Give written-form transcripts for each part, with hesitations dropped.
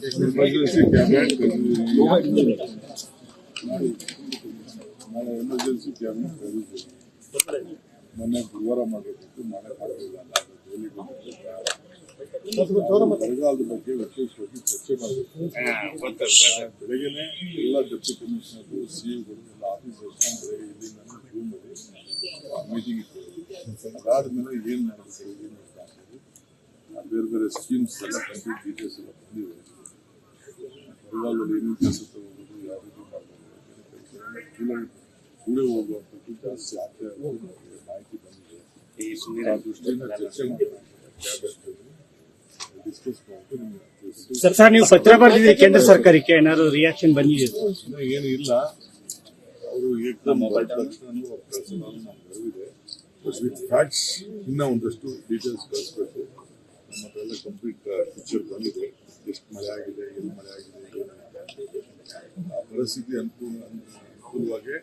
Emergency cabinet ನಾನು emergency cabinet ಕರೆದಿದ್ದೇನೆ. ಮೊನ್ನೆ ಗುರುವಾರ ಮಾಡಬೇಕಿತ್ತು, ಮಾಡಕ್ ಆಗಲಿಲ್ಲ. ಬರಗಾಲದ ಬಗ್ಗೆ ವಿಶೇಷವಾಗಿ ಚರ್ಚೆ ಮಾಡಬೇಕು. ಬೆಳಗ್ಗೆನೆ ಎಲ್ಲ ಡೆಪ್ಟಿ ಕಮಿಷನರ್, ಸಿಇಒಗಳು ಎಲ್ಲ ಆಫೀಸರ್ಸ್ ಬೆಳಗ್ಗೆ ಇಲ್ಲಿಂದ ಜೂನ್ನಲ್ಲಿ ಮೀಟಿಂಗ್ ಇತ್ತು. ಅದಾದ್ಮೇಲೆ ಏನ್ ಮಾಡಬೇಕು, ಏನ್ ಮಾಡ್ತಾರೆ, ಬೇರೆ ಬೇರೆ ಸ್ಕೀಮ್ಸ್ ಎಲ್ಲ ಕಂಪ್ಲೀಟ್ ಡೀಟೇಲ್ಸ್ ಎಲ್ಲ ಬಂದಿದೆ. ಬರಗಾಲದಲ್ಲಿ ಏನೇನು ಕೆಲಸ ತಗೋಬೋದು, ಯಾವ ರೀತಿ ಮಾಡಬಹುದು, ಕೂಡೇ ಹೋಗುವಂಥದ್ದು ಜಾಸ್ತಿ ಆಗ್ತಾ ಮಾಹಿತಿ ಬಂದಿದೆ. ಆ ದೃಷ್ಟಿಯಿಂದ ಚರ್ಚೆ ಮಾಡೋಣ, ಡಿಸ್ಕಸ್ ಮಾಡಿ. ಸರ್, ನೀವು ಪತ್ರ ಬರೆದಿದ್ದೀರಿ ಕೇಂದ್ರ ಸರ್ಕಾರಕ್ಕೆ, ಏನಾದ್ರು ರಿಯಾಕ್ಷನ್ ಬಂದಿದೆ? ಏನು ಇಲ್ಲ, ಅವರು ತಕ್ಷಣ ಬರೆದಿದೆ. ವಿತ್ ಫ್ಯಾಕ್ಟ್ಸ್ ಇನ್ನೂ ಒಂದಷ್ಟು ಡೀಟೇಲ್ಸ್ ಕಳಿಸ್ಬೇಕು. ನಮ್ಮ ಹತ್ರ ಎಲ್ಲ ಕಂಪ್ಲೀಟ್ ಪಿಕ್ಚರ್ ಬಂದಿದೆ. ಎಷ್ಟು ಮಳೆ ಆಗಿದೆ, ಎಲ್ಲಿ ಮಳೆ ಆಗಿದೆ, ಆ ಪರಿಸ್ಥಿತಿ ಅನುಕೂಲವಾಗಿ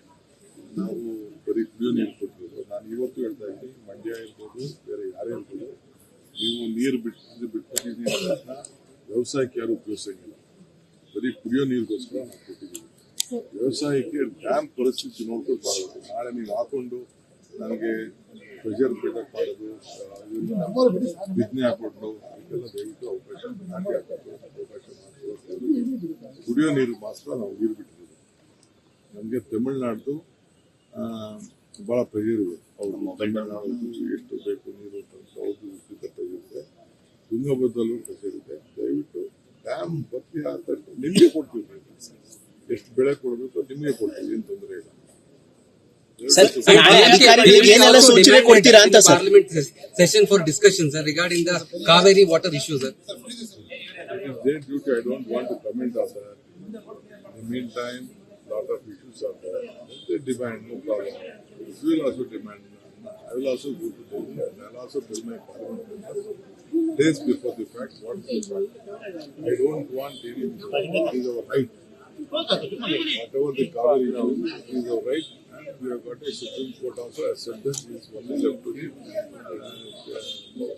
ನಾವು ಬರೀ ಕುಡಿಯೋ ನೀರು ಕೊಟ್ಟಿರೋದು. ನಾನು ಇವತ್ತು ಹೇಳ್ತಾ ಇದ್ದೀನಿ, ಮಂಡ್ಯ ಇರ್ಬೋದು, ಬೇರೆ ಯಾರೇ ಇರ್ಬೋದು, ನೀವು ನೀರು ಬಿಟ್ಬಿಟ್ಟಿದ್ದೀನಿ ಅಂತ ವ್ಯವಸಾಯಕ್ಕೆ ಯಾರು ಉಪಯೋಗಿಸಂಗಿಲ್ಲ. ಬರೀ ಕುಡಿಯೋ ನೀರಿಗೋಸ್ಕರ ನಾವು ಕೊಟ್ಟಿದ್ದೀವಿ. ವ್ಯವಸಾಯಕ್ಕೆ ಡ್ಯಾಮ್ ಪರಿಸ್ಥಿತಿ ನೋಡ್ಕೊಂಡು ಮಾಡಬೇಕು. ನಾಳೆ ನೀವು ಹಾಕೊಂಡು ನನಗೆ ಪ್ರೆಷರ್ ಬಿಡಕ್ ಮಾಡೋದು, ಬಿತ್ತನೆ ಹಾಕೊಂಡು ಇದೆಲ್ಲ ದಯವಿಟ್ಟು ಅವಕಾಶ ಕುಡಿಯೋ ನೀರು ಮಾತ್ರ ನಾವು ನೀರು ಬಿಟ್ಟಿದ್ದೀವಿ. ನಮಗೆ ತಮಿಳ್ನಾಡ್ದು ಭಾಳ ಪ್ರೆಷರ್ ಇದೆ. ಅವ್ರು ತಮಿಳ್ನಾಡು ಎಷ್ಟು ಬೇಕು ನೀರು ಅಂತ ಅವ್ರದ್ದು ವಿಪರೀತ ಪ್ರೆಷರ್ ಇದೆ. ತುಂಗಭದ್ರಲ್ಲೂ ಪ್ರೆಷರ್ ಇದೆ. ದಯವಿಟ್ಟು ಡ್ಯಾಮ್ ಭರ್ತಿ ಆದ ತಕ್ಷಣ ನಿಮಗೆ ಕೊಡ್ತೀವಿ. ಎಷ್ಟು ಬೆಳೆ ಕೊಡಬೇಕು ನಿಮಗೆ ಕೊಡ್ತೀವಿ, ಏನು ತೊಂದರೆ ಇಲ್ಲ. Parliament session for discussion, sir, regarding the Kaveri water issue, sir. It is their duty. I don't want to comment on that. In the meantime, lot of issues are there. They demand, no problem. If you will also demand, I will also go to them and I will also tell my parliament members days before the fact what is the fact. I don't want any discussion. It is our right. Whatever the Kaveri issue, it is our right. And we have got a Supreme Court also accepted. It is only left to the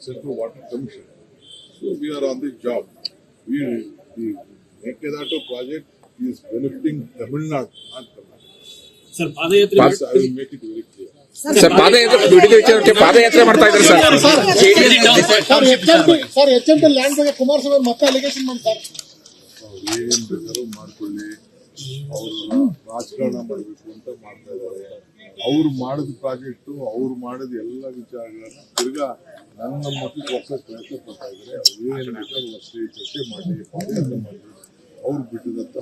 Central Water Commission. So we are on the job. The Mekedatu project is benefiting Tamil Nadu, not Karnataka. Sir, ಪಾದಯಾತ್ರೆ I will make it very clear. Sir, ಪಾದಯಾತ್ರೆ ಮಾಡ್ತಾ ಇದ್ದಾರೆ sir. HMT land ಬಗ್ಗೆ ಕುಮಾರಸ್ವಾಮಿ ಮತ್ತೆ allegation ಮಾಡ್ತಾರೆ. ಏನ್ ಬೇಕಾದ್ರೂ ಮಾಡ್ಕೊಳ್ಳಿ, ಅವರು ರಾಜಕಾರಣ ಮಾಡಬೇಕು ಅಂತ ಮಾಡ್ತಾ ಇದ್ದಾರೆ. ಅವ್ರು ಮಾಡಿದ ಪ್ರಾಜೆಕ್ಟು, ಅವ್ರು ಮಾಡಿದ ಎಲ್ಲ ವಿಚಾರಗಳನ್ನ ತಿರ್ಗಾ ನನ್ನ ಮಕ್ಕಳಿಗೆ ವರ್ಷ ಪ್ರಯತ್ನ ಪಡ್ತಾ ಇದ್ದಾರೆ. ಏನು ಬೇಕಾದ್ರೂ ವರ್ಷ ಚರ್ಚೆ ಮಾಡಿ, ಪಾದಯಾತ್ರೆ ಮಾಡಿ, ಅವ್ರು ಬಿಟ್ಟಿದಂತ